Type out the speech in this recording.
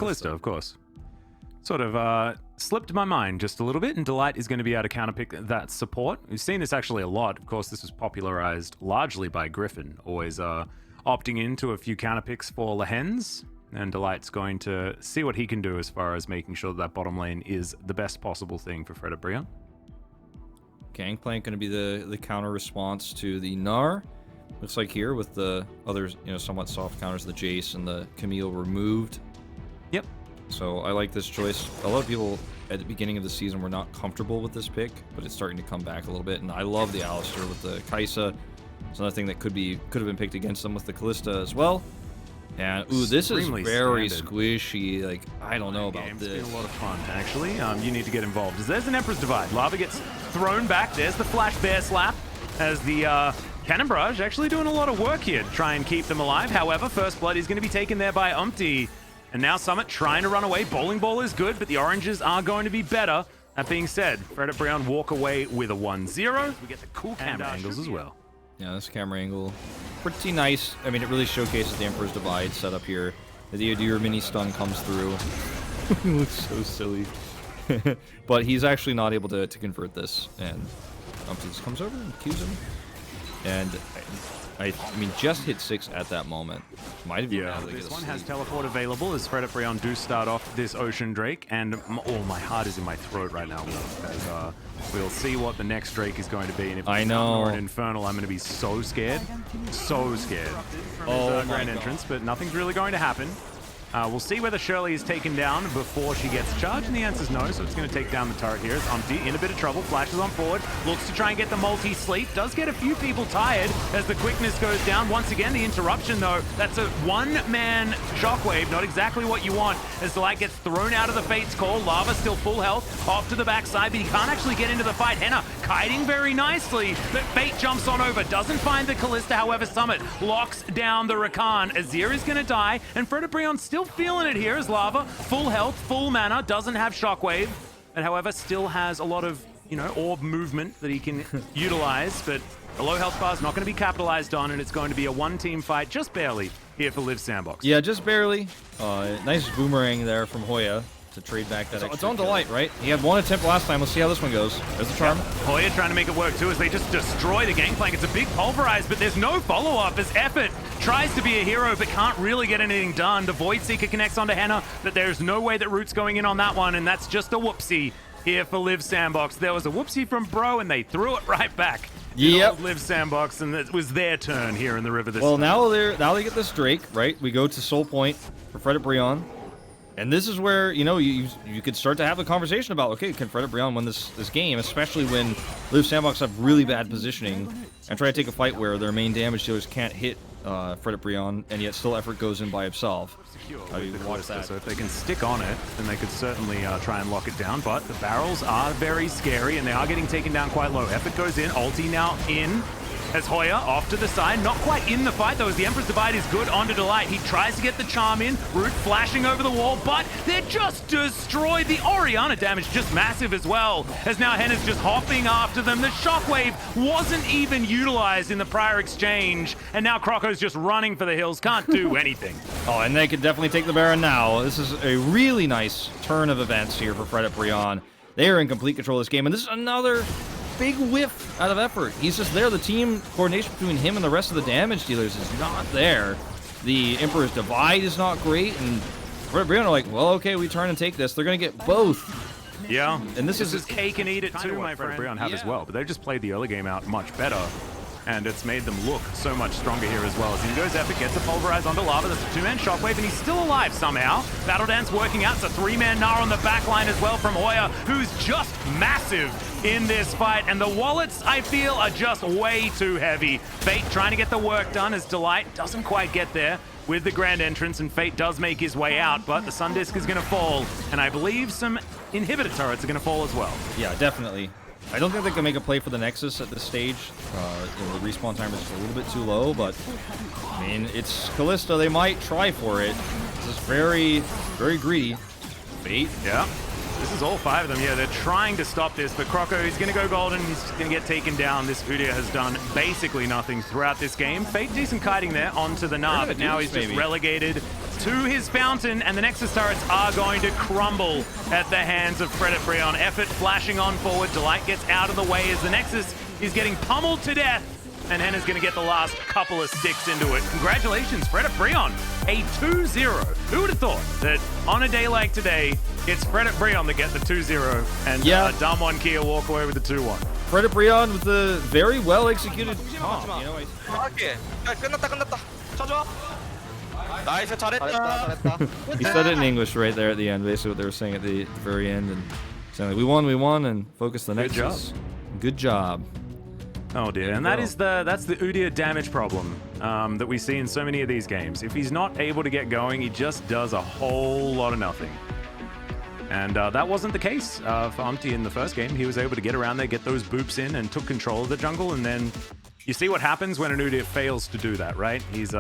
Kalista, of course. Sort of slipped my mind just a little bit, and Delight is going to be able to counterpick that support. We've seen this actually a lot. Of course, this was popularized largely by Griffin, always opting into a few counterpicks for Lehens, and Delight's going to see what he can do as far as making sure that bottom lane is the best possible thing for Fred Braon. Gangplank going to be the counter response to the Gnar. Looks like here with the other, somewhat soft counters, the Jace and the Camille removed. Yep. So I like this choice. A lot of people at the beginning of the season were not comfortable with this pick, but it's starting to come back a little bit. And I love the Alistar with the Kai'Sa. It's another thing that could have been picked against them with the Kalista as well. And ooh, this is very squishy. Like, I don't know about this. It's been a lot of fun, actually. You need to get involved. There's an Emperor's Divide. Lava gets thrown back. There's the Flash Bear Slap as the Cannon Barrage actually doing a lot of work here to try and keep them alive. However, First Blood is going to be taken there by Umpty. And now Summit trying to run away. Bowling Ball is good, but the Oranges are going to be better. That being said, Fred Braon walk away with a 1-0. We get the cool camera angles as well. Yeah, this camera angle, pretty nice. I mean, it really showcases the Emperor's Divide setup here. The Adir mini stun comes through. He looks so silly. But he's actually not able to convert this. And Umpty just comes over and cues him. And I mean, just hit 6 at that moment. Might have been able to get this one sleep. has teleport available as Fred Braon do start off this Ocean Drake, and my heart is in my throat right now. As we'll see what the next Drake is going to be, and if it's or an Infernal, I'm going to be so scared, so scared. From grand entrance, but nothing's really going to happen. We'll see whether Shirley is taken down before she gets charged, and the answer is no, so it's going to take down the turret here. It's Umpty in a bit of trouble, flashes on forward, looks to try and get the multi-sleep, does get a few people tired as the quickness goes down. Once again, the interruption though, that's a one-man shockwave, not exactly what you want, as Delight gets thrown out of the Fate's Call. Lava still full health, off to the backside, but he can't actually get into the fight. Henna kiting very nicely, but Fate jumps on over, doesn't find the Kalista, however Summit locks down the Rakan. Azir is going to die, and Fred Braon still feeling it here as Lava, full health, full mana, doesn't have Shockwave, and however still has a lot of, orb movement that he can utilize, but the low health bar is not going to be capitalized on, and it's going to be a one-team fight, just barely, here for Live Sandbox. Yeah, just barely. Nice boomerang there from Hoya to trade back that extra. It's on Delight, right? He had one attempt last time. Let's see how this one goes. There's the charm. Hoya trying to make it work too as they just destroy the Gangplank. It's a big pulverize, but there's no follow-up as Effort tries to be a hero but can't really get anything done. The Void Seeker connects onto Henna, but there's no way that Root's going in on that one, and that's just a whoopsie here for Live Sandbox. There was a whoopsie from Bro, and they threw it right back. Yep. Live Sandbox, and it was their turn here in the river this time. Now they get this Drake, right? We go to Soul Point for Fred Braon. And this is where, you could start to have a conversation about, okay, can Fred Braon win this game, especially when Live Sandbox have really bad positioning and try to take a fight where their main damage dealers can't hit Fred Braon, and yet still Effort goes in by himself. Watch that. So if they can stick on it, then they could certainly try and lock it down, but the barrels are very scary, and they are getting taken down quite low. Effort goes in, ulti now in. As Hoya off to the side, not quite in the fight though, as the Emperor's Divide is good onto Delight. He tries to get the charm in, Root flashing over the wall, but they're just destroyed. The Orianna damage just massive as well, as now Henna's just hopping after them. The Shockwave wasn't even utilized in the prior exchange, and now Croco's just running for the hills, can't do anything. And they could definitely take the Baron now. This is a really nice turn of events here for Fred Braon. They are in complete control of this game, and this is another big whiff out of Effort. He's just there. The team coordination between him and the rest of the damage dealers is not there. The Emperor's Divide is not great, and Fred Braon are like, well, okay, we turn and take this. They're going to get both. Yeah, and this is cake and eat it too, my friend. Fred Braon have as well, but they've just played the early game out much better, and it's made them look so much stronger here as well. As in goes Effort, gets a pulverize onto Lava. That's a two-man Shockwave, and he's still alive somehow. Battle Dance working out. It's a three-man Gnar on the back line as well from Hoya, who's just massive in this fight, and the wallets, I feel, are just way too heavy. Fate trying to get the work done as Delight doesn't quite get there with the grand entrance, and Fate does make his way out, but the Sun Disk is going to fall, and I believe some inhibitor turrets are going to fall as well. Yeah, definitely. I don't think they can make a play for the Nexus at this stage. The respawn time is just a little bit too low, but I mean, it's Kalista. They might try for it. This is very, very greedy. Fate. Yeah. This is all five of them. Yeah, they're trying to stop this, but Croco, he's going to go golden. He's going to get taken down. This Udyr has done basically nothing throughout this game. Fate, decent kiting there onto the Gnar, but now he's just relegated to his fountain, and the Nexus turrets are going to crumble at the hands of Braon. Effort flashing on forward. Delight gets out of the way as the Nexus is getting pummeled to death, and Henna's going to get the last couple of sticks into it. Congratulations, Braon. A 2-0. Who would have thought that on a day like today, it's Braon that get the 2-0, and Damwon Kia walk away with the 2-1. Braon with a very well executed comp. You know, 끝났다. 쳐줘. 나이스, 잘했다. he said it in English right there at the end, basically what they were saying at the very end, and saying like, we won, and focus the Nexus. Good job. Oh dear, and that's the Udyr damage problem that we see in so many of these games. If he's not able to get going, he just does a whole lot of nothing. And that wasn't the case for Umpty in the first game. He was able to get around there, get those boops in, and took control of the jungle, and then you see what happens when an Udyr fails to do that, right? He's